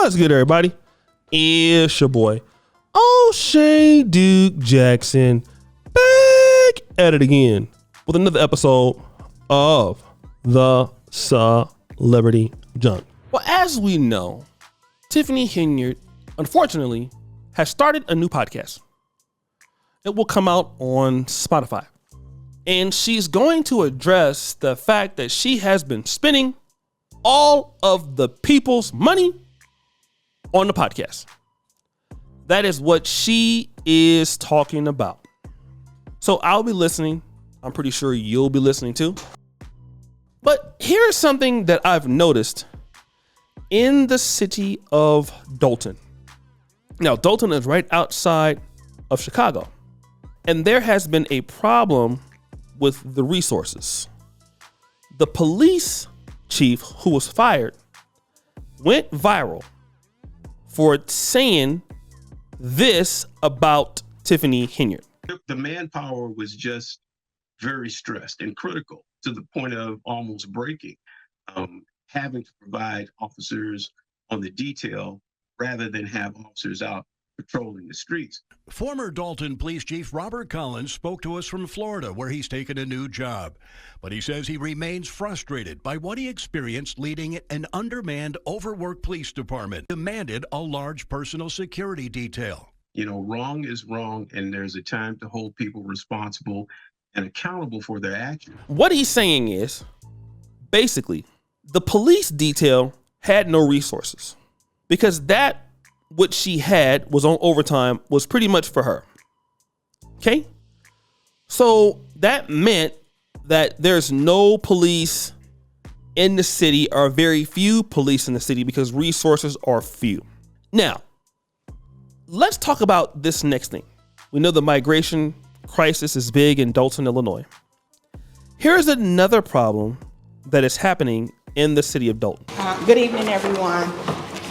What's good, everybody? It's your boy, O'Shea Duke Jackson, back at it again with another episode of the Celebrity Junk. Well, as we know, Tiffany Henyard, unfortunately, has started a new podcast. It will come out on Spotify. And she's going to address the fact that she has been spending all of the people's money on the podcast. That is what she is talking about. So I'll be listening. I'm pretty sure you'll be listening too. But here's something that I've noticed in the city of Dolton. Now, Dolton is right outside of Chicago. And there has been a problem with the resources. The police chief who was fired went viral for saying this about Tiffany Henyard. The manpower was just very stressed and critical to the point of almost breaking, having to provide officers on the detail rather than have officers out patrolling the streets. Former Dolton Police Chief Robert Collins spoke to us from Florida, where he's taken a new job. But he says he remains frustrated by what he experienced leading an undermanned, overworked police department, demanded a large personal security detail. You know, wrong is wrong, and there's a time to hold people responsible and accountable for their actions. What he's saying is, basically, the police detail had no resources because that what she had was on overtime was pretty much for her. Okay? So that meant that there's no police in the city, or very few police in the city, because resources are few. Now, let's talk about this next thing. We know the migration crisis is big in Dolton, Illinois. Here's another problem that is happening in the city of Dolton. Good evening, everyone.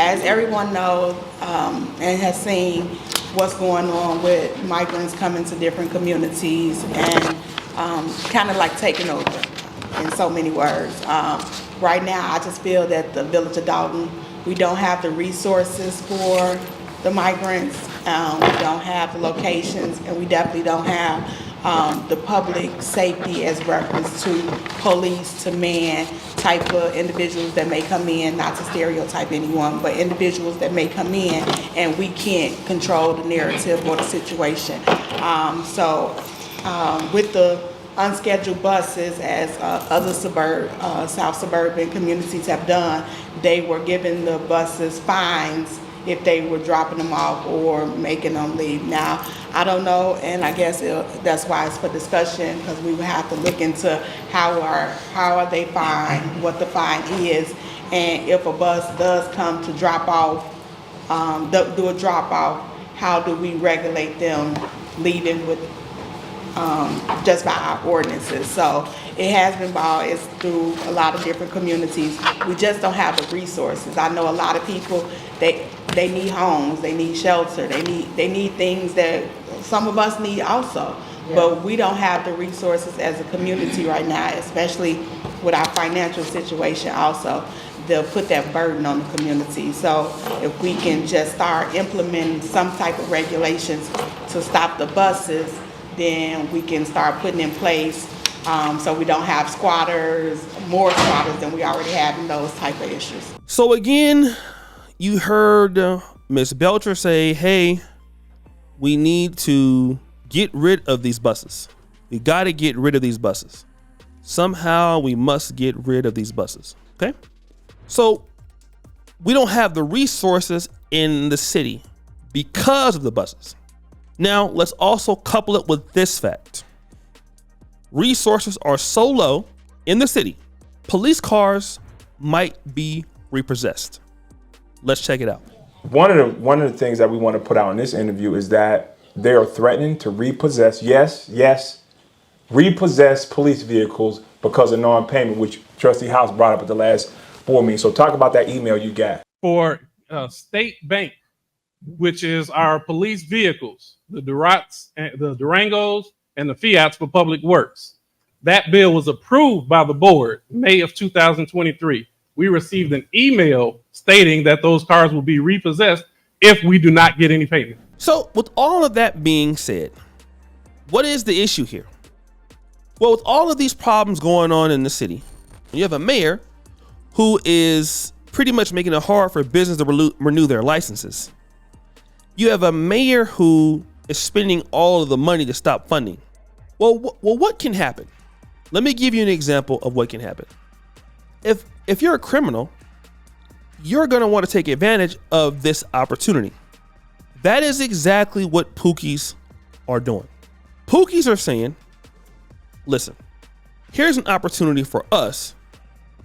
As everyone knows and has seen what's going on with migrants coming to different communities and kind of like taking over in so many words. Right now, I just feel that the village of Dolton, we don't have the resources for the migrants. We don't have the locations, and we definitely don't have the public safety as reference to police to man type of individuals that may come in, not to stereotype anyone, but individuals that may come in and we can't control the narrative or the situation. With the unscheduled buses, as other South suburban communities have done, they were giving the buses fines if they were dropping them off or making them leave. Now, I don't know, and I guess that's why it's for discussion, because we would have to look into how are they fined, what the fine is, and if a bus does come to drop off, do a drop off, how do we regulate them leaving with just by our ordinances. So it has been it's through a lot of different communities. We just don't have the resources. I know a lot of people, they need homes, they need shelter, they need things that some of us need also. Yeah. But we don't have the resources as a community right now, especially with our financial situation also. They'll put that burden on the community. So if we can just start implementing some type of regulations to stop the buses, then we can start putting in place so we don't have more squatters than we already have in those type of issues. So again, you heard Ms. Belcher say, hey, we need to get rid of these buses. We got to get rid of these buses. Somehow we must get rid of these buses. Okay? So we don't have the resources in the city because of the buses. Now, let's also couple it with this fact. Resources are so low in the city, police cars might be repossessed. Let's check it out. One of the things that we want to put out in this interview is that they are threatening to repossess, repossess police vehicles because of non-payment, which Trustee House brought up at the last board meeting. So talk about that email you got. For State Bank, which is our police vehicles, the Durangos and the Fiats for Public Works. That bill was approved by the board May of 2023. we received an email stating that those cars will be repossessed if we do not get any payment. So with all of that being said, what is the issue here? Well, with all of these problems going on in the city, you have a mayor who is pretty much making it hard for business to renew their licenses. You have a mayor who is spending all of the money to stop funding. Well, what can happen? Let me give you an example of what can happen. If you're a criminal, you're going to want to take advantage of this opportunity. That is exactly what Pookies are doing. Pookies are saying, listen, here's an opportunity for us.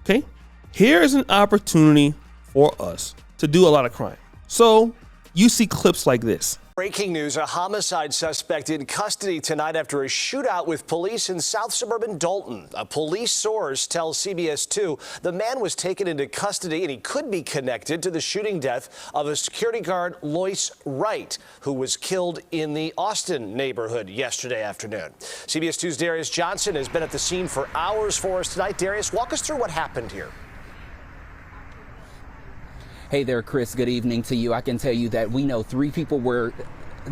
Okay? Here's an opportunity for us to do a lot of crime. So you see clips like this. Breaking news, a homicide suspect in custody tonight after a shootout with police in south suburban Dolton. A police source tells CBS 2 the man was taken into custody and he could be connected to the shooting death of a security guard, Lois Wright, who was killed in the Austin neighborhood yesterday afternoon. CBS 2's Darius Johnson has been at the scene for hours for us tonight. Darius, walk us through what happened here. Hey there, Chris. Good evening to you. I can tell you that we know 3 people were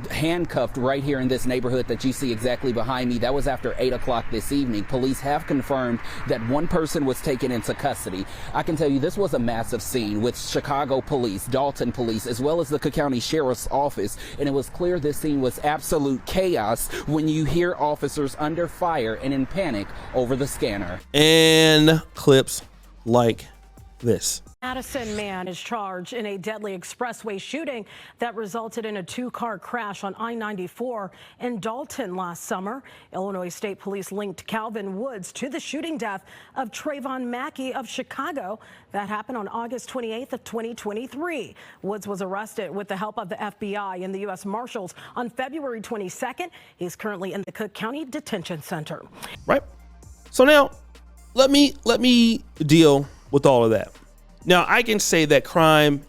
handcuffed right here in this neighborhood that you see exactly behind me. That was after 8 o'clock this evening. Police have confirmed that 1 person was taken into custody. I can tell you this was a massive scene with Chicago police, Dolton police, as well as the Cook County Sheriff's Office. And it was clear this scene was absolute chaos when you hear officers under fire and in panic over the scanner. And clips like this. Madison man is charged in a deadly expressway shooting that resulted in a 2-car crash on I-94 in Dolton last summer. Illinois State Police linked Calvin Woods to the shooting death of Trayvon Mackey of Chicago. That happened on August 28th of 2023. Woods was arrested with the help of the FBI and the U.S. Marshals on February 22nd. He's currently in the Cook County Detention Center. Right. So now let me deal with all of that. Now, I can say that crime,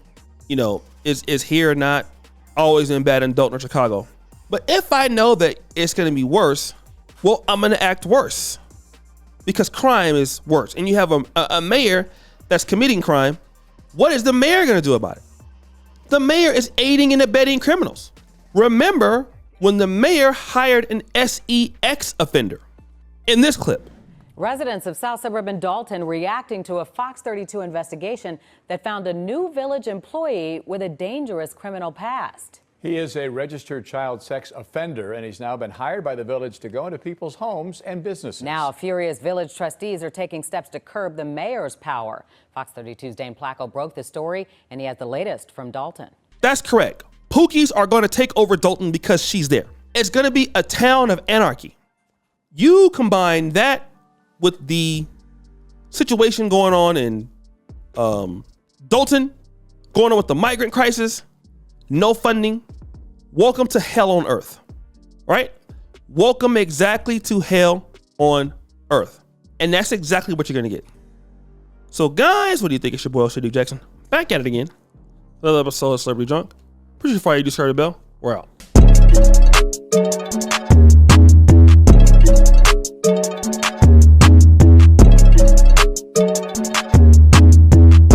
is here or not always been bad in Dolton or Chicago. But if I know that it's going to be worse, well, I'm going to act worse because crime is worse. And you have a mayor that's committing crime. What is the mayor going to do about it? The mayor is aiding and abetting criminals. Remember when the mayor hired an SEX offender in this clip. Residents of south suburban Dolton reacting to a Fox 32 investigation that found a new village employee with a dangerous criminal past. He is a registered child sex offender, and he's now been hired by the village to go into people's homes and businesses. Now, furious village trustees are taking steps to curb the mayor's power. Fox 32's Dane Placco broke the story, and he has the latest from Dolton. That's correct. Pookies are going to take over Dolton because she's there. It's going to be a town of anarchy. You combine that with the situation going on in Dolton, going on with the migrant crisis, no funding. Welcome to hell on earth, right? Welcome exactly to hell on earth. And that's exactly what you're going to get. So guys, what do you think? It's your boy, Shady Jackson. Back at it again. Another episode of Celebrity Drunk. Appreciate you do, Bell. We're out.